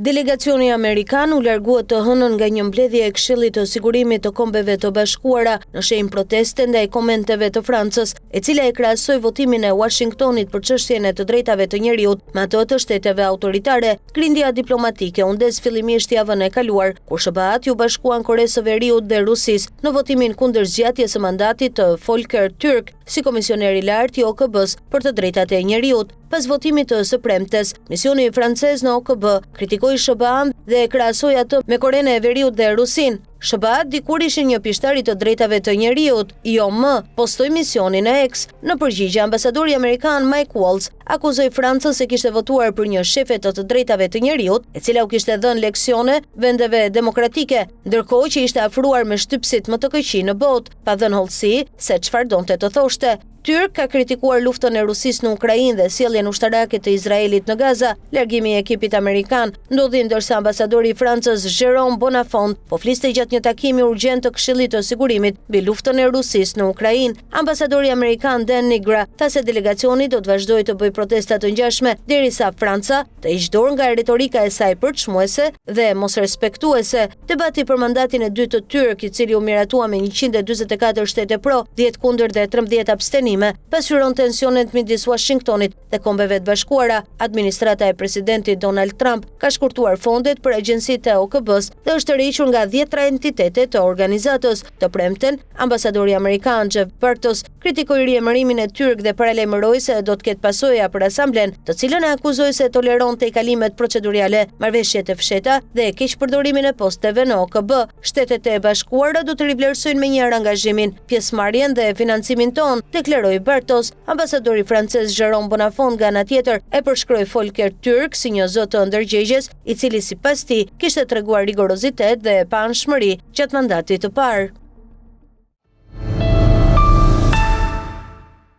Delegacioni amerikan u largua të hënën nga një mbledhje e Këshillit të Sigurimit të Kombeve të Bashkuara në shenjë proteste ndaj komenteve të Francës, e cila e krahasoi votimin e Washingtonit për çështjen e të drejtave të njerëzit me ato të shteteve autoritare. Grindja diplomatike u ndes fillimisht javën e kaluar, kur SBA-t ju bashkuan Koresë së Veriut dhe Rusisë në votimin kundër zgjatjes së mandatit të Volker Türk si komisioner i lartë i OKB-s për të drejtat e njerëzit. Pas votimit të së premtes, misioni francez në OKB kritikoi SBA-n dhe e krahasoi atë me Korenë e Veriut dhe Rusinë. SBA dikur ishin një pishtari të drejtave të njerëzit, jo më, postoi misionin e eks. Në përgjigje, ambasadori amerikan Mike Waltz akuzoi Francën se kishte votuar për një shefe të drejtave të njerëzit, e cila u kishte dhënë leksione vendeve demokratike, ndërkohë që ishte afruar me shtypsit më të këqij në botë, pa dhënë hollësi se çfarë donte të thoshte. Türk ka kritikuar luftën e Rusisë në Ukrainë dhe sjelljen ushtarake të Izraelit në Gaza. Largimi i ekipit amerikan ndodhi ndërsa ambasadori i Francës Jérôme Bonafont po fliste gjatë një takimi urgjent të Këshillit të Sigurimit mbi luftën e Rusisë në Ukrainë. Ambasadori amerikan Dan Nigra tha se delegacioni do të vazhdojë të bëjë protesta të ngjashme derisa Franca të hiqë dorë nga retorika e saj përçmuese dhe mosrespektuese. Debati për mandatin e dytë të Türk, i cili u miratua me 144 shtete pro, 10 kundër dhe 13 abstenime, pasqyron tensionet midis Washingtonit dhe Kombeve të Bashkuara. Administrata e presidentit Donald Trump ka shkurtuar fondet për agjencitë e OKB-s dhe është tërhequr nga 10 entitete të organizatës. Të premten, ambasadori amerikan Jeff Bartos kritikoi riemërimin e Türk dhe paralajmëroi se do të ketë pasoja për asamblen, të cilën e akuzoi se toleron tejkalimet procedurale, marrëveshjet e fshehta dhe keqpërdorimin e posteve në OKB. Shtetet e Bashkuara do të rivlerësojnë menjëherë angazhimin, pjesëmarrjen dhe financimin ton, deklaroi Bartos. Ambasadori francez Jérôme Bonafont nga ana tjetër e përshkroi Volker Türk si një zot të ndërgjegjes, i cili sipas tij kishte treguar rigorozitet dhe panshmëri gjatë mandatit të parë.